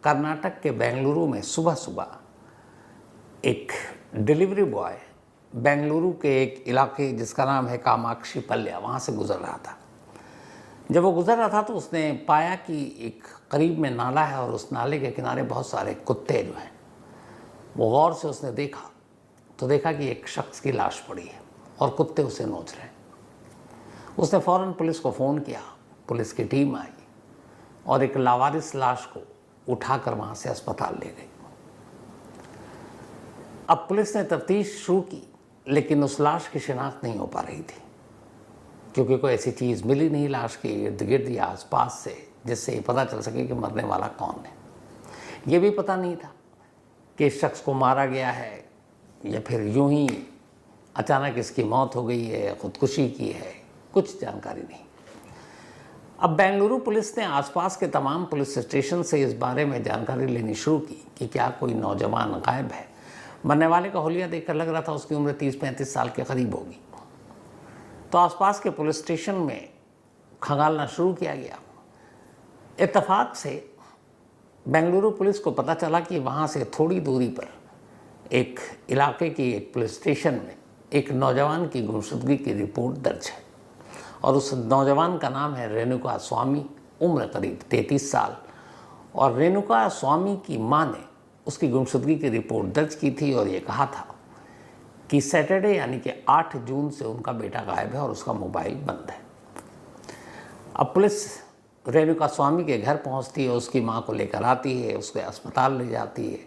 कर्नाटक के बेंगलुरु में सुबह सुबह एक डिलीवरी बॉय बेंगलुरु के एक इलाके जिसका नाम है कामाक्षी पल्ल्या, वहाँ से गुजर रहा था। जब वो गुजर रहा था तो उसने पाया कि एक करीब में नाला है और उस नाले के किनारे बहुत सारे कुत्ते जो हैं, वो गौर से उसने देखा तो देखा कि एक शख्स की लाश पड़ी है और कुत्ते उसे नोच रहे हैं। उसने फ़ौरन पुलिस को फ़ोन किया, पुलिस की टीम आई और एक लावारिस लाश को उठाकर वहाँ से अस्पताल ले गई। अब पुलिस ने तफ्तीश शुरू की, लेकिन उस लाश की शिनाख्त नहीं हो पा रही थी, क्योंकि कोई ऐसी चीज़ मिली नहीं लाश के इर्द गिर्द या आसपास से जिससे ये पता चल सके कि मरने वाला कौन है। ये भी पता नहीं था कि इस शख्स को मारा गया है या फिर यूं ही अचानक इसकी मौत हो गई है, खुदकुशी की है, कुछ जानकारी नहीं। अब बेंगलुरु पुलिस ने आसपास के तमाम पुलिस स्टेशन से इस बारे में जानकारी लेनी शुरू की कि क्या कोई नौजवान गायब है। मरने वाले का हुलिया देखकर लग रहा था उसकी उम्र 30-35 साल के करीब होगी। तो आसपास के पुलिस स्टेशन में खंगालना शुरू किया गया। इत्तेफाक से बेंगलुरु पुलिस को पता चला कि वहाँ से थोड़ी दूरी पर एक इलाके की एक पुलिस स्टेशन में एक नौजवान की गुमशुदगी की रिपोर्ट दर्ज है और उस नौजवान का नाम है रेणुका स्वामी, उम्र करीब 33 साल। और रेणुका स्वामी की मां ने उसकी गुमशुदगी की रिपोर्ट दर्ज की थी और ये कहा था कि सैटरडे यानी कि 8 जून से उनका बेटा गायब है और उसका मोबाइल बंद है। अब पुलिस रेणुका स्वामी के घर पहुंचती है, उसकी मां को लेकर आती है, उसके अस्पताल ले जाती है,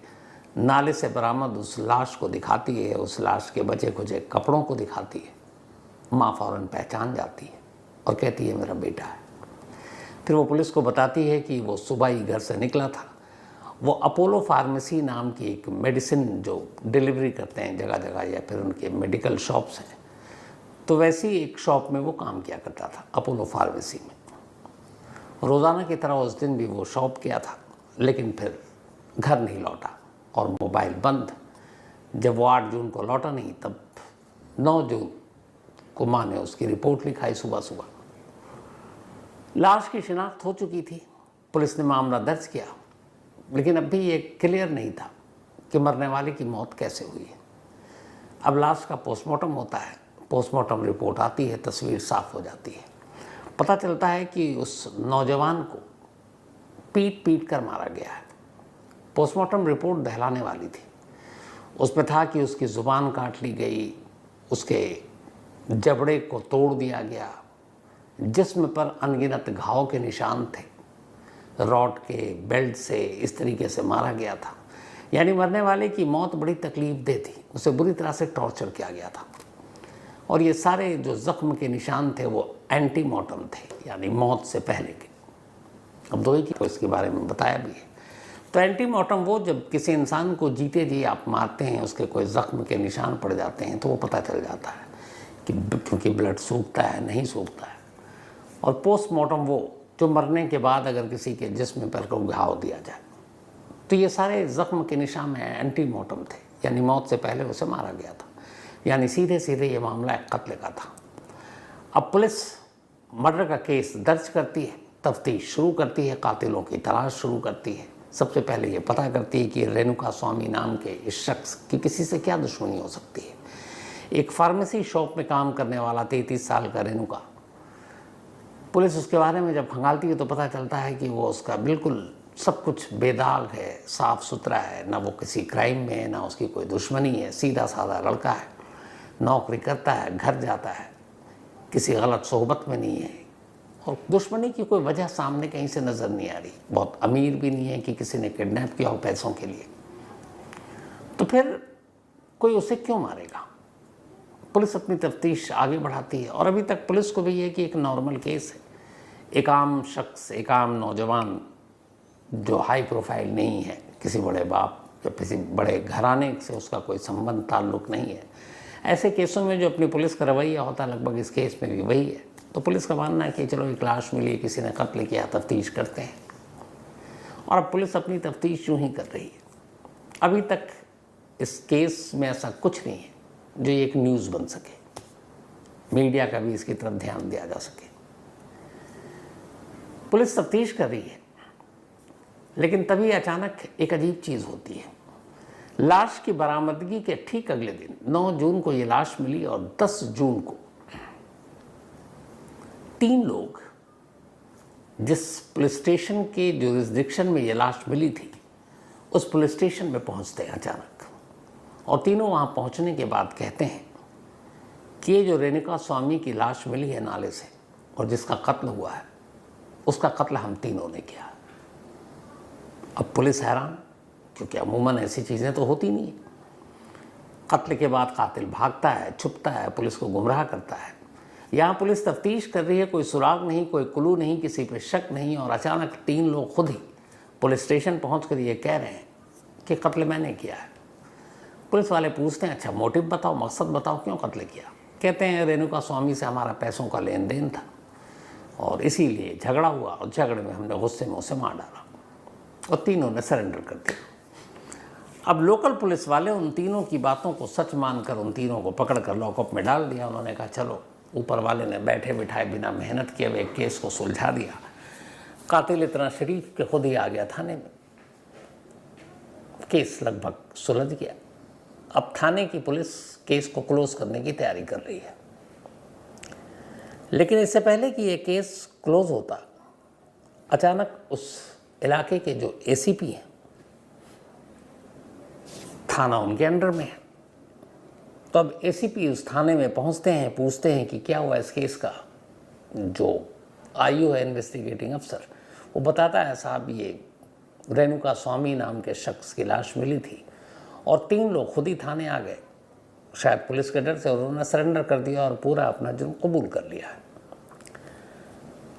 नाले से बरामद उस लाश को दिखाती है, उस लाश के बचे खुचे कपड़ों को दिखाती है। माँ फ़ौरन पहचान जाती है और कहती है मेरा बेटा है। फिर वो पुलिस को बताती है कि वो सुबह ही घर से निकला था। वो अपोलो फार्मेसी नाम की एक मेडिसिन जो डिलीवरी करते हैं जगह जगह या फिर उनके मेडिकल शॉप्स हैं, तो वैसी एक शॉप में वो काम किया करता था, अपोलो फार्मेसी में। रोज़ाना की तरह उस दिन भी वो शॉप किया था, लेकिन फिर घर नहीं लौटा और मोबाइल बंद। जब वो 8 जून को लौटा नहीं, तब 9 जून को माँ ने उसकी रिपोर्ट लिखाई सुबह सुबह। लाश की शिनाख्त हो चुकी थी, पुलिस ने मामला दर्ज किया, लेकिन अब भी ये क्लियर नहीं था कि मरने वाले की मौत कैसे हुई है। अब लाश का पोस्टमार्टम होता है, पोस्टमार्टम रिपोर्ट आती है, तस्वीर साफ हो जाती है। पता चलता है कि उस नौजवान को पीट पीट कर मारा गया है। पोस्टमार्टम रिपोर्ट दहलाने वाली थी। उसमें था कि उसकी ज़ुबान काट ली गई, उसके जबड़े को तोड़ दिया गया, जिस्म पर अनगिनत घाव के निशान थे, रॉड के बेल्ट से इस तरीके से मारा गया था। यानी मरने वाले की मौत बड़ी तकलीफ दे थी, उसे बुरी तरह से टॉर्चर किया गया था। और ये सारे जो ज़ख्म के निशान थे वो एंटीमॉर्टम थे, यानी मौत से पहले के। अब दो ही की इसके बारे में बताया भी है। तो एंटीमॉर्टम वो जब किसी इंसान को जीते जी आप मारते हैं, उसके कोई ज़ख्म के निशान पड़ जाते हैं, तो वो पता चल जाता है कि क्योंकि ब्लड सूखता है नहीं सूखता है। और पोस्टमार्टम वो जो मरने के बाद अगर किसी के जिस्म पर को घाव दिया जाए, तो ये सारे ज़ख्म के निशान एंटीमॉर्टम थे, यानी मौत से पहले उसे मारा गया था। यानी सीधे सीधे ये मामला एक कत्ल का था। अब पुलिस मर्डर का केस दर्ज करती है, तफ्तीश शुरू करती है, कातिलों की तलाश शुरू करती है। सबसे पहले ये पता करती है कि रेणुका स्वामी नाम के इस शख्स की किसी से क्या दुश्मनी हो सकती है। एक फार्मेसी शॉप में काम करने वाला 33 साल का रेणुका, पुलिस उसके बारे में जब खंगालती है तो पता चलता है कि वो उसका बिल्कुल सब कुछ बेदाग है, साफ़ सुथरा है, ना वो किसी क्राइम में है, ना उसकी कोई दुश्मनी है, सीधा साधा लड़का है, नौकरी करता है, घर जाता है, किसी गलत सोहबत में नहीं है और दुश्मनी की कोई वजह सामने कहीं से नज़र नहीं आ रही। बहुत अमीर भी नहीं है कि किसी ने किडनैप किया हो पैसों के लिए। तो फिर कोई उसे क्यों मारेगा? पुलिस अपनी तफ्तीश आगे बढ़ाती है और अभी तक पुलिस को भी है कि एक नॉर्मल केस है। एक आम शख्स, एक आम नौजवान जो हाई प्रोफाइल नहीं है, किसी बड़े बाप या किसी बड़े घराने से उसका कोई संबंध ताल्लुक़ नहीं है, ऐसे केसों में जो अपनी पुलिस का रवैया होता है लगभग इस केस में भी वही है। तो पुलिस का मानना है कि चलो एक लाश मिली, किसी ने कत्ल किया, तफ्तीश करते हैं। और अब पुलिस अपनी तफ्तीश यूँ ही कर रही है। अभी तक इस केस में ऐसा कुछ नहीं है जो एक न्यूज़ बन सके, मीडिया का भी इसकी तरफ ध्यान दिया जा सके। पुलिस तफ्तीश कर रही है। लेकिन तभी अचानक एक अजीब चीज़ होती है। लाश की बरामदगी के ठीक अगले दिन 9 जून को ये लाश मिली और 10 जून को 3 लोग जिस पुलिस स्टेशन के जुरिस्डिक्शन में ये लाश मिली थी उस पुलिस स्टेशन में पहुंचते हैं अचानक, और तीनों वहां पहुंचने के बाद कहते हैं कि ये जो रेणुका स्वामी की लाश मिली है नाले से और जिसका कत्ल हुआ है उसका कत्ल हम तीनों ने किया। अब पुलिस हैरान, क्योंकि अमूमन ऐसी चीज़ें तो होती नहीं है। कत्ल के बाद कातिल भागता है, छुपता है, पुलिस को गुमराह करता है। यहाँ पुलिस तफ्तीश कर रही है, कोई सुराग नहीं, कोई क्लू नहीं, किसी पे शक नहीं, और अचानक 3 लोग खुद ही पुलिस स्टेशन पहुंचकर ये कह रहे हैं कि कत्ल मैंने किया है। पुलिस वाले पूछते हैं अच्छा मोटिव बताओ, मकसद बताओ, क्यों कत्ल किया? कहते हैं रेणुका स्वामी से हमारा पैसों का लेन देन था और इसीलिए झगड़ा हुआ और झगड़े में हमने गुस्से में उसे मार डाला, और तीनों ने सरेंडर कर दिया। अब लोकल पुलिस वाले उन तीनों की बातों को सच मानकर उन तीनों को पकड़कर लॉकअप में डाल दिया। उन्होंने कहा चलो, ऊपर वाले ने बैठे बिठाए बिना मेहनत किए हुए केस को सुलझा दिया। कातिल इतना शरीफ कि खुद ही आ गया थाने में, केस लगभग सुलझ गया। अब थाने की पुलिस केस को क्लोज करने की तैयारी कर रही है। लेकिन इससे पहले कि ये केस क्लोज होता, अचानक उस इलाके के जो एसीपी हैं, थाना उनके अंडर में है, तो अब एसीपी उस थाने में पहुंचते हैं, पूछते हैं कि क्या हुआ इस केस का। जो आईओ है इन्वेस्टिगेटिंग अफसर, वो बताता है साहब ये रेणुका स्वामी नाम के शख्स की लाश मिली थी और 3 लोग खुद ही थाने आ गए, शायद पुलिस के डर से, और उन्होंने सरेंडर कर दिया और पूरा अपना जुर्म कबूल कर लिया है।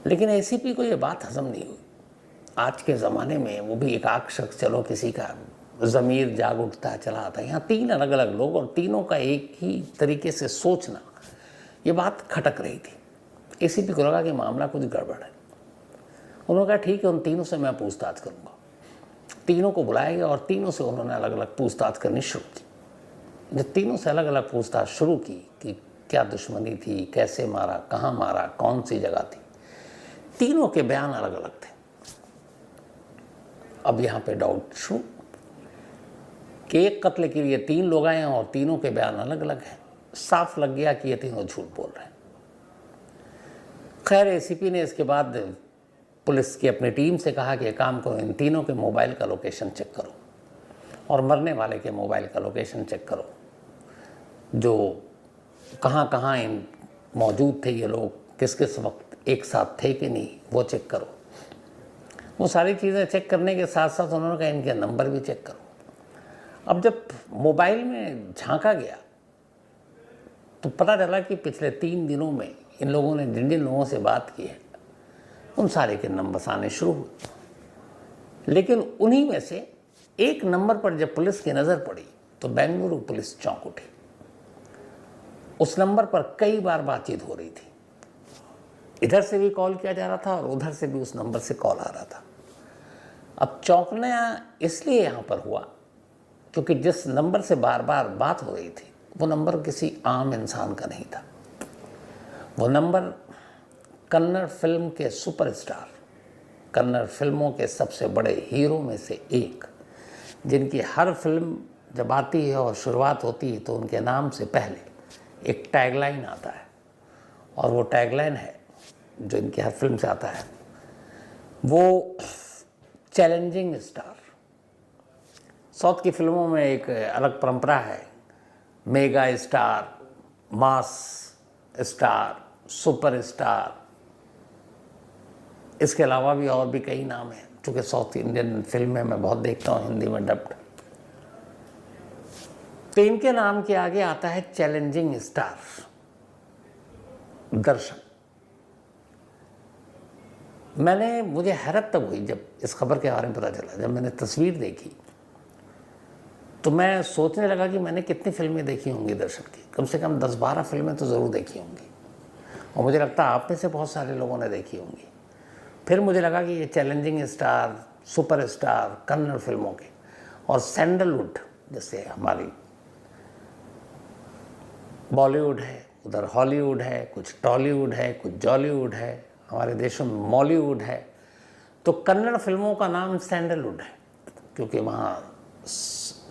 लेकिन एसीपी को ये बात हजम नहीं हुई। आज के ज़माने में वो भी एकाक शख्स, चलो किसी का ज़मीर जाग उठता है, चला आता है। यहाँ 3 अलग अलग लोग और तीनों का एक ही तरीके से सोचना, ये बात खटक रही थी। एसीपी को लगा कि मामला कुछ गड़बड़ है। उन्होंने कहा ठीक है, उन तीनों से मैं पूछताछ करूँगा। तीनों को बुलाया गया और तीनों से उन्होंने अलग अलग पूछताछ करनी शुरू की। जब तीनों से अलग अलग पूछताछ शुरू की कि क्या दुश्मनी थी, कैसे मारा, कहाँ मारा, कौन सी जगह थी, तीनों के बयान अलग अलग थे। अब यहाँ पे डाउट शुरू कि एक कत्ल के लिए 3 लोग आए हैं और तीनों के बयान अलग अलग हैं। साफ लग गया कि ये तीनों झूठ बोल रहे हैं। खैर एसीपी ने इसके बाद पुलिस की अपनी टीम से कहा कि काम करो, इन तीनों के मोबाइल का लोकेशन चेक करो और मरने वाले के मोबाइल का लोकेशन चेक करो, जो कहाँ कहाँ इन मौजूद थे ये लोग, किस किस वक्त एक साथ थे कि नहीं, वो चेक करो। वो सारी चीज़ें चेक करने के साथ साथ उन्होंने कहा इनके नंबर भी चेक करो। अब जब मोबाइल में झांका गया तो पता चला कि पिछले 3 दिनों में इन लोगों ने जिन जिन लोगों से बात की है उन सारे के नंबर आने शुरू हुए। लेकिन उन्हीं में से एक नंबर पर जब पुलिस की नज़र पड़ी तो बेंगलुरु पुलिस चौंक उठी। उस नंबर पर कई बार बातचीत हो रही थी, इधर से भी कॉल किया जा रहा था और उधर से भी उस नंबर से कॉल आ रहा था। अब चौंकना इसलिए यहाँ पर हुआ क्योंकि जिस नंबर से बार बार बात हो रही थी वो नंबर किसी आम इंसान का नहीं था। वो नंबर कन्नड़ फिल्म के सुपरस्टार, कन्नड़ फिल्मों के सबसे बड़े हीरो में से एक, जिनकी हर फिल्म जब आती है और शुरुआत होती है तो उनके नाम से पहले एक टैगलाइन आता है, और वो टैगलाइन है जो इनकी हर फिल्म से आता है, वो चैलेंजिंग स्टार। साउथ की फिल्मों में एक अलग परंपरा है, मेगा स्टार, मास स्टार, सुपर स्टार, इसके अलावा भी और भी कई नाम हैं, चूँकि साउथ इंडियन फिल्में मैं बहुत देखता हूँ हिंदी में डब्ड। तो इनके नाम के आगे आता है चैलेंजिंग स्टार, दर्शन। मुझे हैरत तब हुई जब इस खबर के बारे में पता चला। जब मैंने तस्वीर देखी तो मैं सोचने लगा कि मैंने कितनी फिल्में देखी होंगी दर्शन की, कम से कम 10-12 फिल्में तो ज़रूर देखी होंगी, और मुझे लगता है आप में से बहुत सारे लोगों ने देखी होंगी। फिर मुझे लगा कि ये challenging star, super star Kannada फिल्मों के, और सैंडलवुड, जैसे हमारी बॉलीवुड है, उधर हॉलीवुड है, कुछ टॉलीवुड है, कुछ जॉलीवुड है, हमारे देशों में मॉलीवुड है, तो कन्नड़ फिल्मों का नाम सैंडलवुड है, क्योंकि वहाँ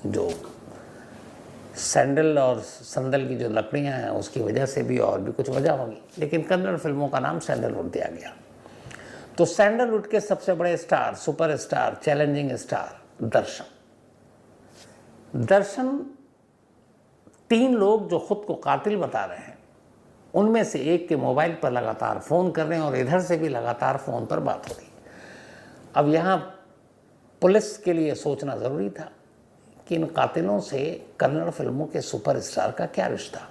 जो सैंडल और संदल की जो लकड़ियाँ हैं उसकी वजह से भी, और भी कुछ वजह होगी, लेकिन कन्नड़ फिल्मों का नाम सैंडलवुड दिया गया। तो सैंडलवुड के सबसे बड़े star, superstar, challenging star Darshan 3 लोग जो खुद को कातिल बता रहे हैं, उनमें से एक के मोबाइल पर लगातार फ़ोन कर रहे हैं और इधर से भी लगातार फ़ोन पर बात हो रही। अब यहाँ पुलिस के लिए सोचना ज़रूरी था कि इन कातिलों से कन्नड़ फिल्मों के सुपरस्टार का क्या रिश्ता।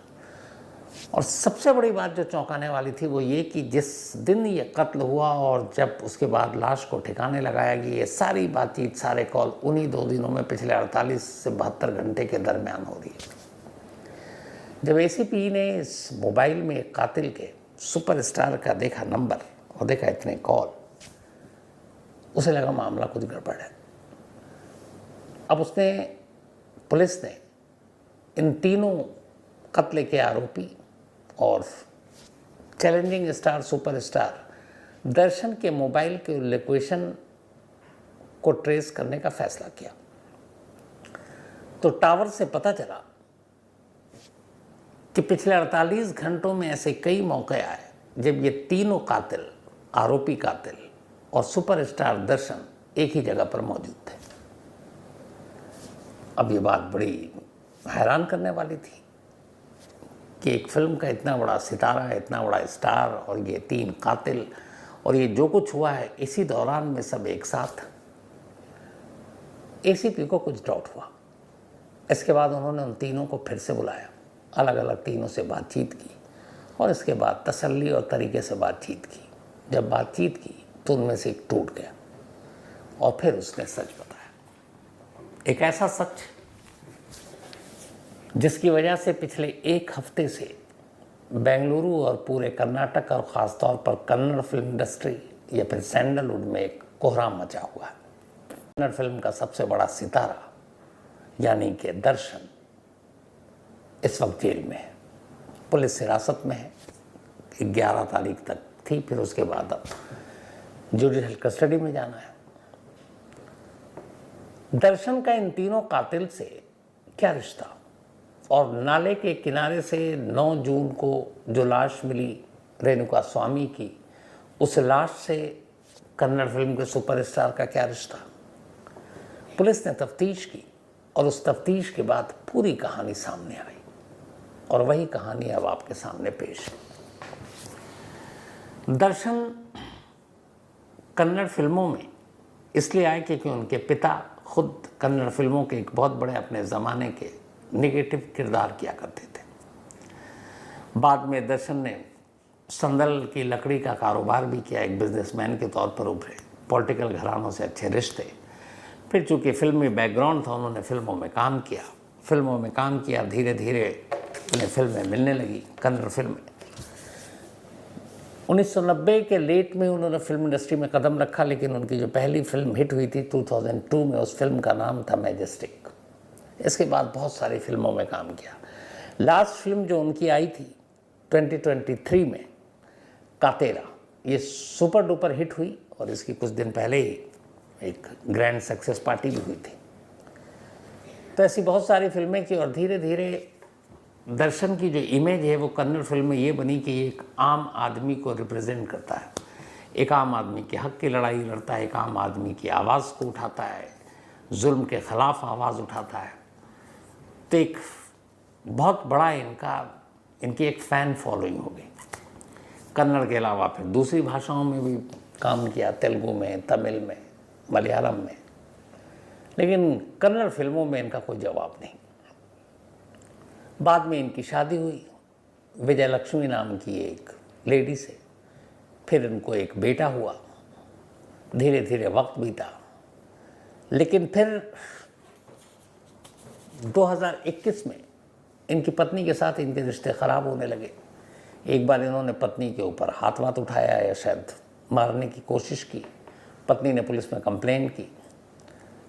और सबसे बड़ी बात जो चौंकाने वाली थी वो ये कि जिस दिन ये कत्ल हुआ और जब उसके बाद लाश को ठिकाने लगाया गया, ये सारी बातचीत, सारे कॉल उन्हीं 2 दिनों में पिछले 48 से 72 घंटे के दरमियान हो रही है। जब एसीपी ने इस मोबाइल में एक कातिल के, सुपरस्टार का देखा नंबर और देखा इतने कॉल, उसे लगा मामला कुछ गड़बड़ है। अब पुलिस ने इन तीनों कत्ले के आरोपी और चैलेंजिंग स्टार, सुपरस्टार दर्शन के मोबाइल के लोकेशन को ट्रेस करने का फैसला किया। तो टावर से पता चला कि पिछले 48 घंटों में ऐसे कई मौके आए जब ये तीनों कातिल, आरोपी कातिल और सुपरस्टार दर्शन एक ही जगह पर मौजूद थे। अब ये बात बड़ी हैरान करने वाली थी कि एक फिल्म का इतना बड़ा सितारा, इतना बड़ा स्टार और ये 3 कातिल, और ये जो कुछ हुआ है इसी दौरान में सब एक साथ। एसीपी को कुछ डाउट हुआ। इसके बाद उन्होंने उन तीनों को फिर से बुलाया, अलग अलग तीनों से बातचीत की और इसके बाद तसल्ली और तरीके से बातचीत की। जब बातचीत की तो उनमें से एक टूट गया और फिर उसने सच बताया, एक ऐसा सच जिसकी वजह से पिछले 1 हफ्ते से बेंगलुरु और पूरे कर्नाटक और ख़ास तौर पर कन्नड़ फिल्म इंडस्ट्री या फिर सैंडलवुड में एक कोहराम मचा हुआ है। कन्नड़ फिल्म का सबसे बड़ा सितारा यानी कि दर्शन इस वक्त जेल में है, पुलिस हिरासत में है। 11 तारीख तक थी, फिर उसके बाद अब जुडिशल कस्टडी में जाना है। दर्शन का इन तीनों कातिल से क्या रिश्ता, और नाले के किनारे से 9 जून को जो लाश मिली रेणुका स्वामी की, उस लाश से कन्नड़ फिल्म के सुपरस्टार का क्या रिश्ता। पुलिस ने तफ्तीश की और उस तफ्तीश के बाद पूरी कहानी सामने आई और वही कहानी अब आपके सामने पेश है। दर्शन कन्नड़ फिल्मों में इसलिए आए क्योंकि उनके पिता खुद कन्नड़ फिल्मों के एक बहुत बड़े अपने ज़माने के नेगेटिव किरदार किया करते थे। बाद में दर्शन ने संदल की लकड़ी का कारोबार भी किया, एक बिजनेसमैन के तौर पर उभरे, पॉलिटिकल घरानों से अच्छे रिश्ते। फिर चूँकि फिल्मी बैकग्राउंड था, उन्होंने फिल्मों में काम किया, धीरे धीरे उन्हें फिल्में मिलने लगी, कन्नड़ फिल्में। 1990 के लेट में उन्होंने फिल्म इंडस्ट्री में कदम रखा, लेकिन उनकी जो पहली फिल्म हिट हुई थी 2002 में, उस फिल्म का नाम था मैजेस्टिक। इसके बाद बहुत सारी फिल्मों में काम किया। लास्ट फिल्म जो उनकी आई थी 2023 में, कातेरा, ये सुपर डुपर हिट हुई और इसकी कुछ दिन पहले ही एक ग्रैंड सक्सेस पार्टी भी हुई थी। तो ऐसी बहुत सारी फिल्में की और धीरे धीरे दर्शन की जो इमेज है वो कन्नड़ फिल्म में ये बनी कि एक आम आदमी को रिप्रेजेंट करता है, एक आम आदमी के हक की लड़ाई लड़ता है, एक आम आदमी की आवाज़ को उठाता है, जुल्म के ख़िलाफ़ आवाज़ उठाता है। तो एक बहुत बड़ा इनकी एक फ़ैन फॉलोइंग हो गई। कन्नड़ के अलावा फिर दूसरी भाषाओं में भी काम किया, तेलुगु में, तमिल में, मलयालम में, लेकिन कन्नड़ फिल्मों में इनका कोई जवाब नहीं। बाद में इनकी शादी हुई विजय लक्ष्मी नाम की एक लेडी से, फिर इनको एक बेटा हुआ, धीरे धीरे वक्त बीता, लेकिन फिर 2021 में इनकी पत्नी के साथ इनके रिश्ते ख़राब होने लगे। एक बार इन्होंने पत्नी के ऊपर हाथ उठाया या शायद मारने की कोशिश की। पत्नी ने पुलिस में कंप्लेंट की,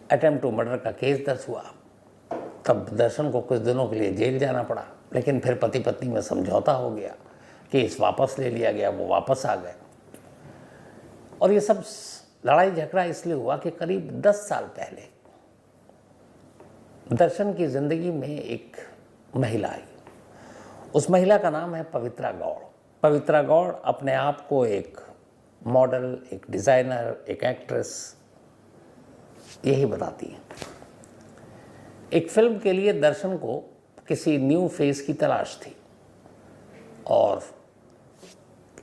अटेम्प्ट टू मर्डर का केस दर्ज हुआ। तब दर्शन को कुछ दिनों के लिए जेल जाना पड़ा, लेकिन फिर पति पत्नी में समझौता हो गया, केस वापस ले लिया गया, वो वापस आ गए। और ये सब लड़ाई झगड़ा इसलिए हुआ कि करीब 10 साल पहले दर्शन की ज़िंदगी में एक महिला आई। उस महिला का नाम है पवित्रा गौड़। पवित्रा गौड़ अपने आप को एक मॉडल, एक डिज़ाइनर, एक एक्ट्रेस यही बताती है। एक फिल्म के लिए दर्शन को किसी न्यू फेस की तलाश थी और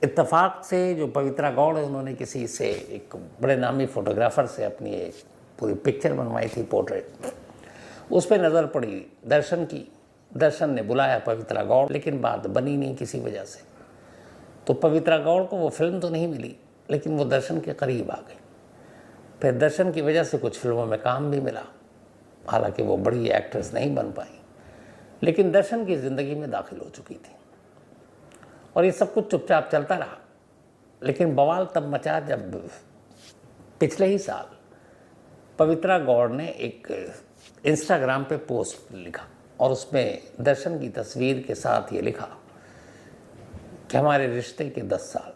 इत्तेफाक से जो पवित्रा गौड़ है उन्होंने किसी से, एक बड़े नामी फोटोग्राफर से अपनी एक पूरी पिक्चर बनवाई थी, पोर्ट्रेट। उस पर नज़र पड़ी दर्शन की। दर्शन ने बुलाया पवित्रा गौड़, लेकिन बात बनी नहीं किसी वजह से। तो पवित्रा गौड़ को वो फिल्म तो नहीं मिली, लेकिन वो दर्शन के करीब आ गई। फिर दर्शन की वजह से कुछ फिल्मों में काम भी मिला, हालांकि वो बड़ी एक्ट्रेस नहीं बन पाई, लेकिन दर्शन की ज़िंदगी में दाखिल हो चुकी थी। और ये सब कुछ चुपचाप चलता रहा। लेकिन बवाल तब मचा जब पिछले ही साल पवित्रा गौड़ ने एक इंस्टाग्राम पे पोस्ट लिखा और उसमें दर्शन की तस्वीर के साथ ये लिखा कि हमारे रिश्ते के 10 साल।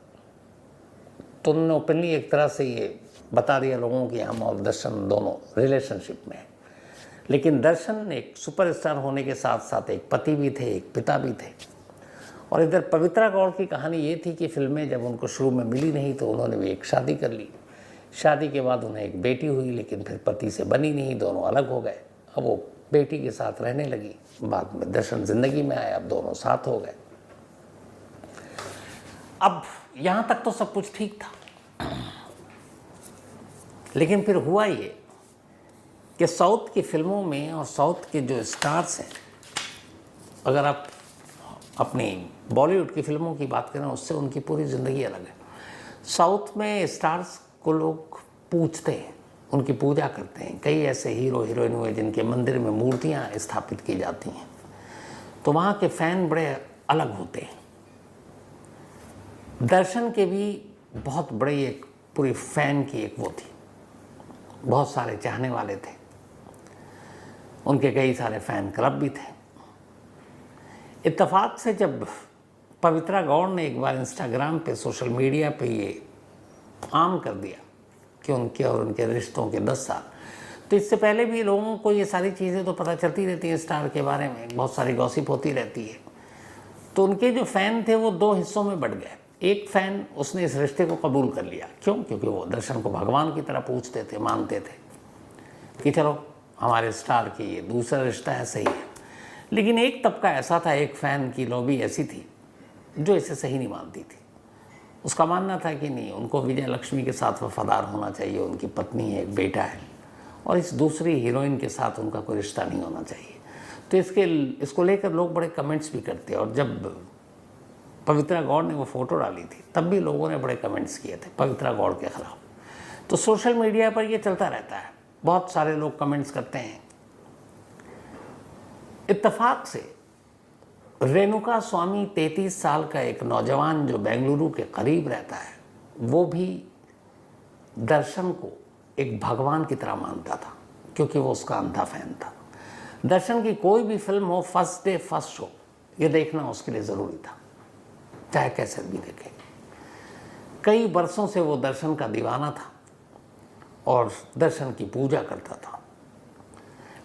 तो उन्होंने ओपनली एक तरह से ये बता दिया लोगों कि हम और दर्शन दोनों रिलेशनशिप में हैं। लेकिन दर्शन एक सुपरस्टार होने के साथ साथ एक पति भी थे, एक पिता भी थे। और इधर पवित्रा गौड़ की कहानी ये थी कि फिल्में जब उनको शुरू में मिली नहीं तो उन्होंने भी एक शादी कर ली। शादी के बाद उन्हें एक बेटी हुई, लेकिन फिर पति से बनी नहीं, दोनों अलग हो गए। अब वो बेटी के साथ रहने लगी। बाद में दर्शन जिंदगी में आए, अब दोनों साथ हो गए। अब यहाँ तक तो सब कुछ ठीक था, लेकिन फिर हुआ ये कि साउथ की फिल्मों में और साउथ के जो स्टार्स हैं, अगर आप अपनी बॉलीवुड की फिल्मों की बात करें उससे उनकी पूरी ज़िंदगी अलग है। साउथ में स्टार्स को लोग पूजते हैं, उनकी पूजा करते हैं। कई ऐसे हीरो हीरोइन हुए जिनके मंदिर में मूर्तियाँ स्थापित की जाती हैं, तो वहाँ के फ़ैन बड़े अलग होते हैं। दर्शन के भी बहुत बड़ी एक पूरी फ़ैन की एक वो थी, बहुत सारे चाहने वाले थे, उनके कई सारे फ़ैन क्लब भी थे। इत्तेफाक से जब पवित्रा गौड़ ने एक बार इंस्टाग्राम पे, सोशल मीडिया पे ये आम कर दिया कि उनके और उनके रिश्तों के 10 साल, तो इससे पहले भी लोगों को ये सारी चीज़ें तो पता चलती रहती हैं स्टार के बारे में, बहुत सारी गॉसिप होती रहती है। तो उनके जो फ़ैन थे वो 2 हिस्सों में बढ़ गए। एक फ़ैन उसने इस रिश्ते को कबूल कर लिया। क्यों? क्योंकि वो दर्शन को भगवान की तरह पूजते थे, मानते थे कि चलो हमारे स्टार की ये दूसरा रिश्ता है, सही है। लेकिन एक तबका ऐसा था, एक फ़ैन की लॉबी ऐसी थी जो इसे सही नहीं मानती थी। उसका मानना था कि नहीं, उनको विजय लक्ष्मी के साथ वफादार होना चाहिए, उनकी पत्नी है, एक बेटा है, और इस दूसरी हीरोइन के साथ उनका कोई रिश्ता नहीं होना चाहिए। तो इसको लेकर लोग बड़े कमेंट्स भी करते हैं। और जब पवित्रा गौड़ ने वो फ़ोटो डाली थी तब भी लोगों ने बड़े कमेंट्स किए थे पवित्रा गौड़ के ख़िलाफ़। तो सोशल मीडिया पर ये चलता रहता है, बहुत सारे लोग कमेंट्स करते हैं। इत्तेफाक से रेणुका स्वामी 33 साल का एक नौजवान जो बेंगलुरु के करीब रहता है, वो भी दर्शन को एक भगवान की तरह मानता था, क्योंकि वो उसका अंधा फैन था। दर्शन की कोई भी फिल्म हो, फर्स्ट डे फर्स्ट शो, ये देखना उसके लिए ज़रूरी था, चाहे कैसे भी देखे। कई बरसों से वो दर्शन का दीवाना था और दर्शन की पूजा करता था।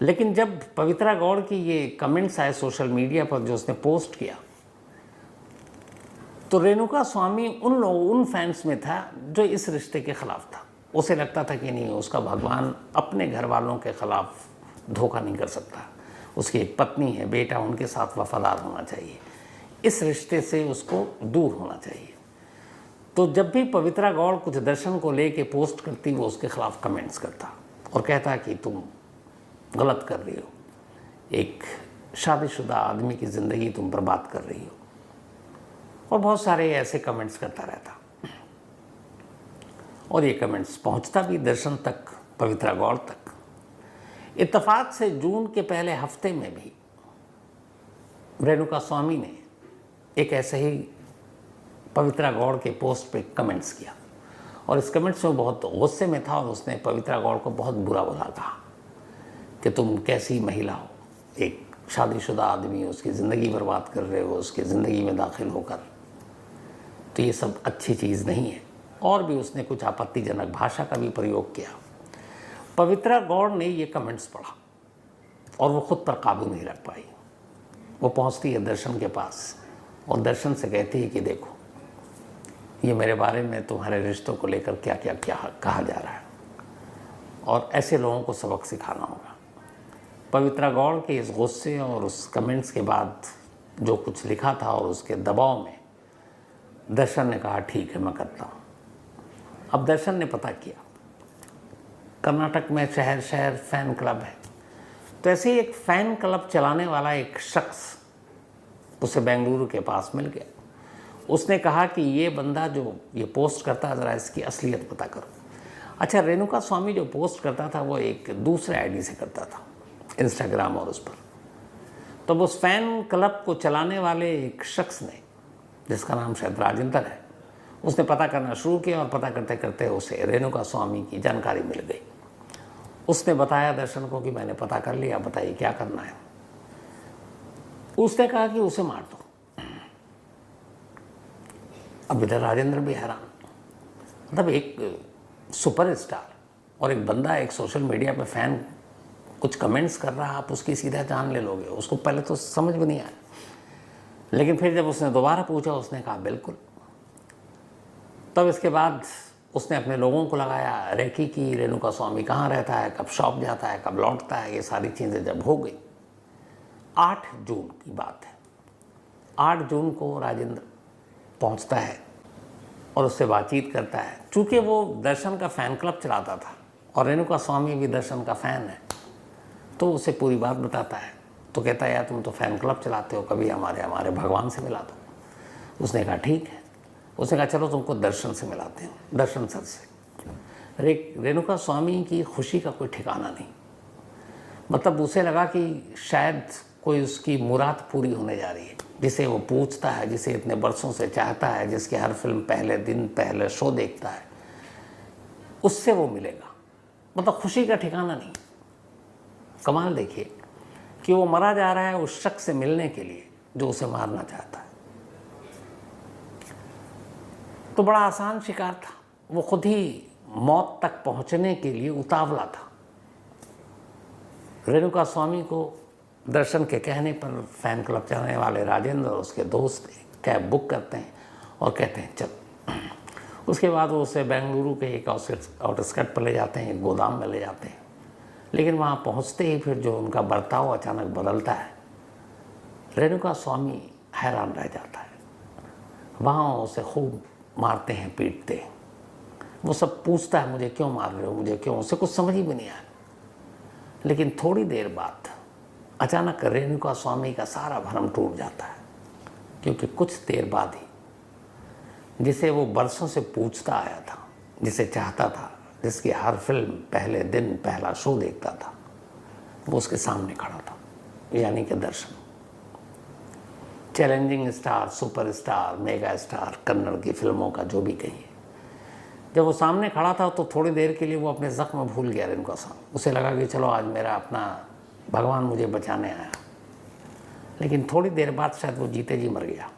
लेकिन जब पवित्रा गौड़ की ये कमेंट्स आए सोशल मीडिया पर, जो उसने पोस्ट किया, तो रेणुका स्वामी उन फैंस में था जो इस रिश्ते के ख़िलाफ़ था। उसे लगता था कि नहीं, उसका भगवान अपने घर वालों के ख़िलाफ़ धोखा नहीं कर सकता, उसकी एक पत्नी है, बेटा, उनके साथ वफादार होना चाहिए, इस रिश्ते से उसको दूर होना चाहिए। तो जब भी पवित्रा गौड़ कुछ दर्शन को लेके पोस्ट करती, वो उसके ख़िलाफ़ कमेंट्स करता और कहता कि तुम गलत कर रही हो, एक शादीशुदा आदमी की ज़िंदगी तुम बर्बाद कर रही हो, और बहुत सारे ऐसे कमेंट्स करता रहता। और ये कमेंट्स पहुंचता भी दर्शन तक, पवित्रा गौड़ तक। इत्तेफाक से जून के पहले हफ्ते में भी रेणुका स्वामी ने एक ऐसे ही पवित्रा गौड़ के पोस्ट पे कमेंट्स किया, और इस कमेंट्स में बहुत गुस्से में था और उसने पवित्रा गौड़ को बहुत बुरा भला कहा कि तुम कैसी महिला हो, एक शादीशुदा आदमी, उसकी ज़िंदगी बर्बाद कर रहे हो, उसकी ज़िंदगी में दाखिल होकर, तो ये सब अच्छी चीज़ नहीं है। और भी उसने कुछ आपत्तिजनक भाषा का भी प्रयोग किया। पवित्रा गौड़ ने ये कमेंट्स पढ़ा और वो खुद पर काबू नहीं रख पाई। वो पहुंचती है दर्शन के पास और दर्शन से कहती है कि देखो, ये मेरे बारे में तुम्हारे रिश्तों को लेकर क्या क्या क्या कहा जा रहा है और ऐसे लोगों को सबक सिखाना होगा। पवित्रा गौड़ के इस गुस्से और उस कमेंट्स के बाद जो कुछ लिखा था और उसके दबाव में दर्शन ने कहा ठीक है, मैं करता हूँ। अब दर्शन ने पता किया, कर्नाटक में शहर शहर फ़ैन क्लब है, तो ऐसे ही एक फ़ैन क्लब चलाने वाला एक शख्स उसे बेंगलुरु के पास मिल गया। उसने कहा कि ये बंदा जो ये पोस्ट करता है, ज़रा इसकी असलियत पता करो। अच्छा, रेणुका स्वामी जो पोस्ट करता था वो एक दूसरे आईडी से करता था, इंस्टाग्राम और उस पर। तो उस फ़ैन क्लब को चलाने वाले एक शख्स ने, जिसका नाम शायद राजेंद्र है, उसने पता करना शुरू किया और पता करते करते उसे रेणुका स्वामी की जानकारी मिल गई। उसने बताया दर्शन को कि मैंने पता कर लिया, बताइए क्या करना है। उसने कहा कि उसे मार दो। अब इधर राजेंद्र भी हैरान, मतलब एक सुपरस्टार और एक बंदा एक सोशल मीडिया पे फ़ैन कुछ कमेंट्स कर रहा है, आप उसकी सीधा जान ले लोगे। उसको पहले तो समझ में नहीं आया, लेकिन फिर जब उसने दोबारा पूछा उसने कहा बिल्कुल। तब इसके बाद उसने अपने लोगों को लगाया रेकी की, रेणुका स्वामी कहाँ रहता है, कब शॉप जाता है, कब लौटता है। ये सारी चीज़ें जब हो गई, 8 जून की बात है। 8 जून को राजेंद्र पहुंचता है और उससे बातचीत करता है। चूँकि वो दर्शन का फ़ैन क्लब चलाता था और रेणुका स्वामी भी दर्शन का फ़ैन है, तो उसे पूरी बात बताता है। तो कहता है यार तुम तो फ़ैन क्लब चलाते हो, कभी हमारे भगवान से मिला दो। उसने कहा ठीक है। उसने कहा चलो तुमको दर्शन से मिलाते हैं, दर्शन सर से। रेणुका स्वामी की खुशी का कोई ठिकाना नहीं। मतलब उसे लगा कि शायद कोई उसकी मुराद पूरी होने जा रही है, जिसे वो पूछता है, जिसे इतने बरसों से चाहता है, जिसकी हर फिल्म पहले दिन पहले शो देखता है, उससे वो मिलेगा। मतलब खुशी का ठिकाना नहीं। कमाल देखिए कि वो मरा जा रहा है उस शख्स से मिलने के लिए जो उसे मारना चाहता है। तो बड़ा आसान शिकार था। वो खुद ही मौत तक पहुंचने के लिए उतावला था। रेणुका स्वामी को दर्शन के कहने पर फ़ैन क्लब चलाने वाले राजेंद्र और उसके दोस्त कैब बुक करते हैं और कहते हैं चल। उसके बाद वो उसे बेंगलुरु के एक आउटस्कर्ट पर ले जाते हैं, एक गोदाम में ले जाते हैं। लेकिन वहाँ पहुँचते ही फिर जो उनका बर्ताव अचानक बदलता है, रेणुका स्वामी हैरान रह जाता है। वहाँ उसे खूब मारते हैं, पीटते हैं। वो सब पूछता है मुझे क्यों मार रहे हो, मुझे क्यों, उसे कुछ समझ ही भी नहीं आया। लेकिन थोड़ी देर बाद अचानक रेणुका स्वामी का सारा भरम टूट जाता है, क्योंकि कुछ देर बाद ही जिसे वो बरसों से पूछता आया था, जिसे चाहता था, जिसकी हर फिल्म पहले दिन पहला शो देखता था, वो उसके सामने खड़ा था, यानी कि Darshan. Challenging star, superstar, mega star, Kannada की फिल्मों का जो भी कहिए। जब वो सामने खड़ा था तो थोड़ी देर के लिए वो अपने ज़ख्म भूल गया रेणुका स्वामी। उसे लगा कि चलो आज मेरा अपना भगवान मुझे बचाने आया। लेकिन थोड़ी देर बाद शायद वो जीते जी मर गया,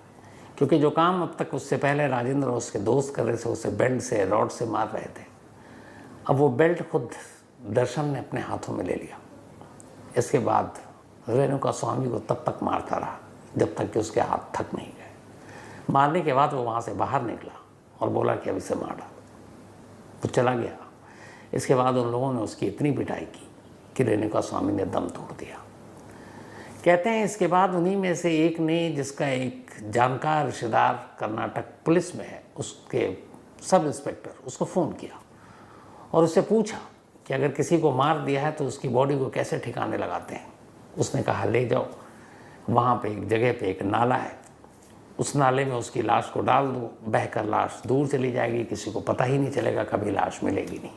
क्योंकि जो काम अब तक उससे पहले राजेंद्र और उसके दोस्त कर रहे थे, उसे बेल्ट से, रॉड से मार रहे थे, अब वो बेल्ट खुद दर्शन ने अपने हाथों में ले लिया। इसके बाद रेणुका स्वामी को तब तक मारता रहा जब तक कि उसके हाथ थक नहीं गए। मारने के बाद वो वहाँ से बाहर निकला और बोला कि अब इसे मार डालो। वो चला गया। इसके बाद उन लोगों ने उसकी इतनी पिटाई की कि रेणुका स्वामी ने दम तोड़ दिया। कहते हैं इसके बाद उन्हीं में से एक ने, जिसका एक जानकार रिश्तेदार कर्नाटक पुलिस में है, उसके सब इंस्पेक्टर, उसको फ़ोन किया और उससे पूछा कि अगर किसी को मार दिया है तो उसकी बॉडी को कैसे ठिकाने लगाते हैं। उसने कहा ले जाओ, वहाँ पे एक जगह पे एक नाला है, उस नाले में उसकी लाश को डाल दो, बहकर लाश दूर चली जाएगी, किसी को पता ही नहीं चलेगा, कभी लाश मिलेगी नहीं।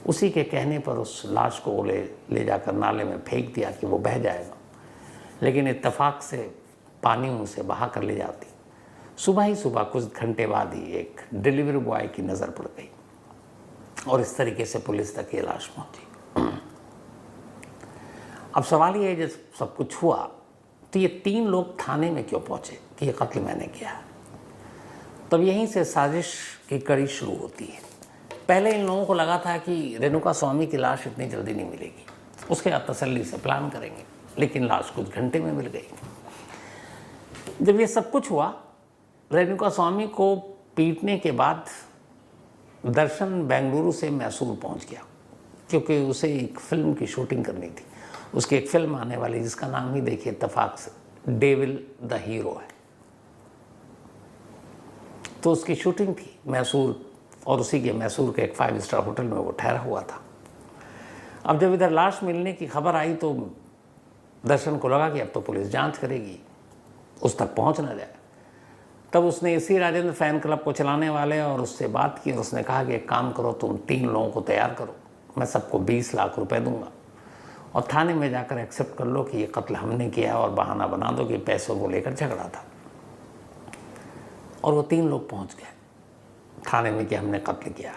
उसी के कहने पर उस लाश को ले जाकर नाले में फेंक दिया कि वो बह जाएगा। लेकिन इत्तेफाक से पानी उसे बहा कर ले जाती। सुबह ही सुबह कुछ घंटे बाद ही एक डिलीवरी बॉय की नज़र पड़ गई और इस तरीके से पुलिस तक ये लाश पहुंची। अब सवाल ये है, जब सब कुछ हुआ तो ये 3 लोग थाने में क्यों पहुंचे कि ये कत्ल मैंने किया है? तब यहीं से साजिश की कड़ी शुरू होती है। पहले इन लोगों को लगा था कि रेणुका स्वामी की लाश इतनी जल्दी नहीं मिलेगी, उसके बाद तसल्ली से प्लान करेंगे, लेकिन लाश कुछ घंटे में मिल गई। जब ये सब कुछ हुआ, रेणुका स्वामी को पीटने के बाद दर्शन बेंगलुरु से मैसूर पहुंच गया, क्योंकि उसे एक फिल्म की शूटिंग करनी थी। उसकी एक फिल्म आने वाली जिसका नाम ही देखिए इत्तेफाक से डेविल द हीरो है। तो उसकी शूटिंग थी मैसूर, और उसी के मैसूर के एक 5 स्टार होटल में वो ठहरा हुआ था। अब जब इधर लाश मिलने की खबर आई तो दर्शन को लगा कि अब तो पुलिस जांच करेगी, उस तक पहुंच ना जाए। तब उसने इसी राजेंद्र फैन क्लब को चलाने वाले और उससे बात की और उसने कहा कि एक काम करो, तुम 3 लोगों को तैयार करो, मैं सबको 20 लाख रुपए दूंगा और थाने में जाकर एक्सेप्ट कर लो कि ये कत्ल हमने किया और बहाना बना दो कि पैसों को लेकर झगड़ा था। और वो 3 लोग पहुंच गए थाने में कि हमने कत्ल किया।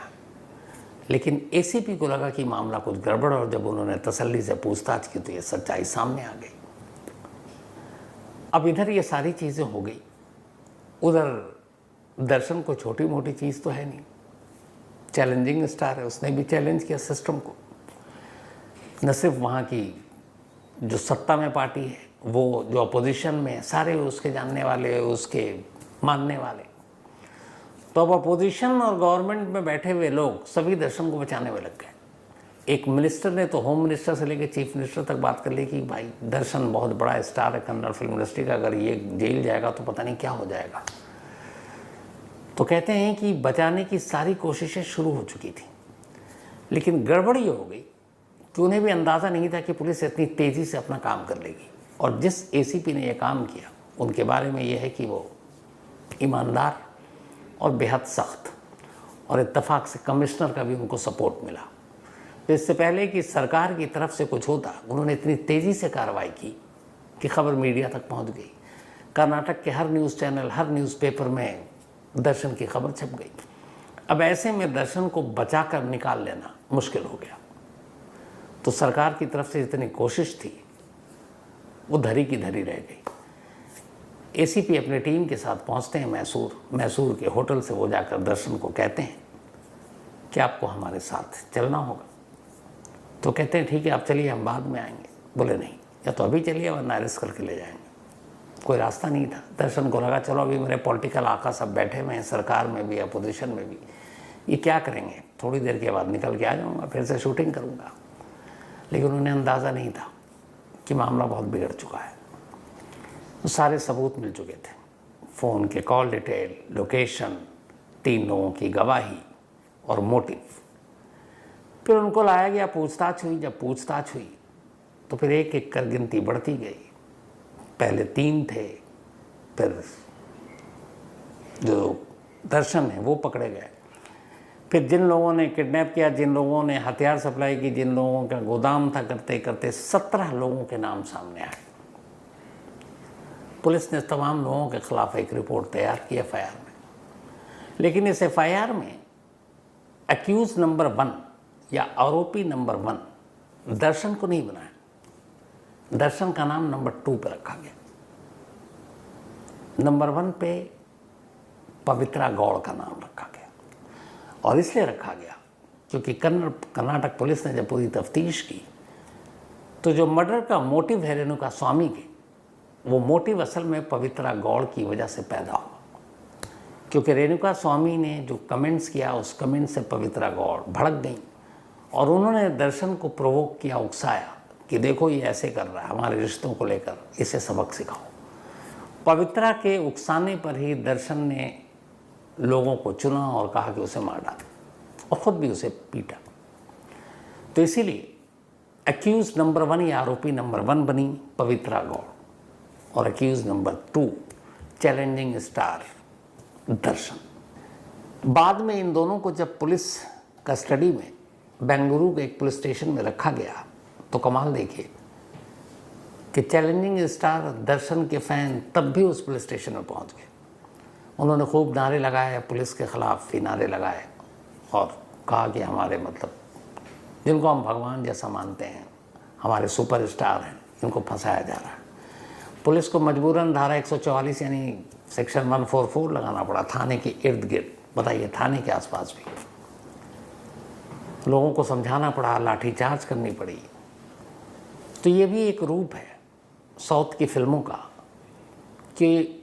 लेकिन एसीपी को लगा कि मामला कुछ गड़बड़, और जब उन्होंने तसल्ली से पूछताछ की तो ये सच्चाई सामने आ गई। अब इधर ये सारी चीज़ें हो गई, उधर दर्शन को छोटी मोटी चीज़ तो है नहीं, चैलेंजिंग स्टार है, उसने भी चैलेंज किया सिस्टम को। न सिर्फ वहाँ की जो सत्ता में पार्टी है, वो जो अपोजिशन में, सारे उसके जानने वाले, उसके मानने वाले। तो अब अपोजिशन और गवर्नमेंट में बैठे हुए लोग सभी दर्शन को बचाने में लग गए। एक मिनिस्टर ने तो होम मिनिस्टर से लेकर चीफ मिनिस्टर तक बात कर ली कि भाई दर्शन बहुत बड़ा स्टार है कन्नड़ फिल्म इंडस्ट्री का, अगर ये जेल जाएगा तो पता नहीं क्या हो जाएगा। तो कहते हैं कि बचाने की सारी कोशिशें शुरू हो चुकी थी, लेकिन गड़बड़ी हो गई कि उन्हें भी अंदाज़ा नहीं था कि पुलिस इतनी तेज़ी से अपना काम कर लेगी। और जिस एसीपी ने यह काम किया उनके बारे में यह है कि वो ईमानदार और बेहद सख्त, और इत्तेफाक से कमिश्नर का भी उनको सपोर्ट मिला। तो इससे पहले कि सरकार की तरफ से कुछ होता, उन्होंने इतनी तेज़ी से कार्रवाई की कि खबर मीडिया तक पहुंच गई। कर्नाटक के हर न्यूज़ चैनल, हर न्यूज़पेपर में दर्शन की खबर छप गई। अब ऐसे में दर्शन को बचा कर निकाल लेना मुश्किल हो गया। तो सरकार की तरफ से जितनी कोशिश थी वो धरी की धरी रह गई। एसीपी अपने टीम के साथ पहुंचते हैं मैसूर के होटल से वो जाकर दर्शन को कहते हैं कि आपको हमारे साथ चलना होगा। तो कहते हैं ठीक है आप चलिए, हम बाद में आएंगे। बोले नहीं, या तो अभी चलिए वरना अरेस्ट करके ले जाएंगे। कोई रास्ता नहीं था। दर्शन को लगा चलो अभी मेरे पॉलिटिकल आका सब बैठे हुए हैं, सरकार में भी अपोजिशन में भी, ये क्या करेंगे, थोड़ी देर के बाद निकल के आ जाऊँगा, फिर से शूटिंग करूँगा। लेकिन उन्हें अंदाज़ा नहीं था कि मामला बहुत बिगड़ चुका है। तो सारे सबूत मिल चुके थे, फ़ोन के कॉल डिटेल, लोकेशन, 3 लोगों की गवाही और मोटिव। फिर उनको लाया गया, पूछताछ हुई। जब पूछताछ हुई तो फिर एक एक कर गिनती बढ़ती गई। पहले 3 थे, फिर जो दर्शन है वो पकड़े गए। फिर जिन लोगों ने किडनैप किया, जिन लोगों ने हथियार सप्लाई की, जिन लोगों का गोदाम था, करते करते 17 लोगों के नाम सामने आए। पुलिस ने तमाम लोगों के खिलाफ एक रिपोर्ट तैयार की एफआईआर में। लेकिन इस एफआईआर में एक्यूज नंबर 1 या आरोपी नंबर 1 दर्शन को नहीं बनाया। दर्शन का नाम नंबर 2 पर रखा गया। नंबर 1 पे पवित्रा गौड़ का नाम रखा गया, और इसलिए रखा गया क्योंकि कर्नाटक पुलिस ने जब पूरी तफ्तीश की तो जो मर्डर का मोटिव है रेणुका स्वामी के, वो मोटिव असल में पवित्रा गौड़ की वजह से पैदा हुआ। क्योंकि रेणुका स्वामी ने जो कमेंट्स किया, उस कमेंट से पवित्रा गौड़ भड़क गई और उन्होंने दर्शन को प्रोवोक किया, उकसाया कि देखो ये ऐसे कर रहा है, हमारे रिश्तों को लेकर इसे सबक सिखाओ। पवित्रा के उकसाने पर ही दर्शन ने लोगों को चुना और कहा कि उसे मार डालें, और ख़ुद भी उसे पीटा। तो इसीलिए एक्यूज नंबर 1 या आरोपी नंबर 1 बनी पवित्रा गौड़, और एक्यूज नंबर 2 चैलेंजिंग स्टार दर्शन। बाद में इन दोनों को जब पुलिस कस्टडी में बेंगलुरु के एक पुलिस स्टेशन में रखा गया तो कमाल देखिए कि चैलेंजिंग स्टार दर्शन के फ़ैन तब भी उस पुलिस स्टेशन में पहुंच गए। उन्होंने खूब नारे लगाए, पुलिस के ख़िलाफ़ भी नारे लगाए और कहा कि हमारे जिनको हम भगवान जैसा मानते हैं, हमारे सुपरस्टार हैं, इनको फंसाया जा रहा है। पुलिस को मजबूरन धारा 144 यानी सेक्शन 144 लगाना पड़ा थाने के इर्द गिर्द, बताइए, थाने के आसपास भी लोगों को समझाना पड़ा, लाठीचार्ज करनी पड़ी। तो ये भी एक रूप है साउथ की फिल्मों का कि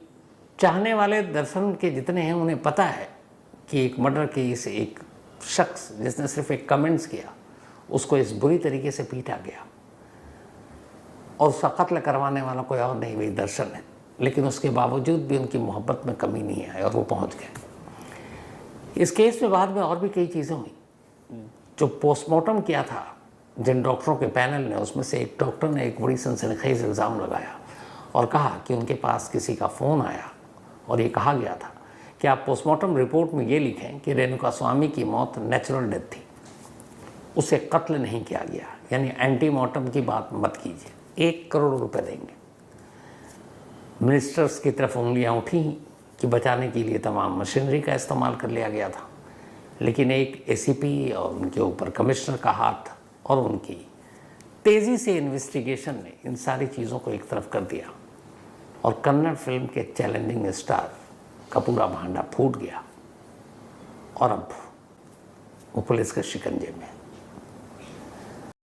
चाहने वाले दर्शन के जितने हैं उन्हें पता है कि एक मर्डर केस, एक शख्स जिसने सिर्फ एक कमेंट्स किया उसको इस बुरी तरीके से पीटा गया और उसका कत्ल करवाने वाला कोई और नहीं, वही दर्शन है। लेकिन उसके बावजूद भी उनकी मोहब्बत में कमी नहीं आई और वो पहुंच गए। इस केस में बाद में और भी कई चीज़ें हुई। जो पोस्टमार्टम किया था जिन डॉक्टरों के पैनल ने, उसमें से एक डॉक्टर ने एक बड़ी सनसनीखेज इल्ज़ाम लगाया और कहा कि उनके पास किसी का फ़ोन आया और ये कहा गया था कि आप पोस्टमार्टम रिपोर्ट में ये लिखें कि रेणुका स्वामी की मौत नेचुरल डेथ थी, उसे कत्ल नहीं किया गया, यानी एंटीमार्टम की बात मत कीजिए। 1 करोड़ रुपए देंगे। मिनिस्टर्स की तरफ उंगलियां उठी कि बचाने के लिए तमाम मशीनरी का इस्तेमाल कर लिया गया था, लेकिन एक एसीपी और उनके ऊपर कमिश्नर का हाथ और उनकी तेज़ी से इन्वेस्टिगेशन ने इन सारी चीज़ों को एक तरफ कर दिया और कन्नड़ फिल्म के चैलेंजिंग स्टार का पूरा भांडा फूट गया और अब वो पुलिस के शिकंजे में।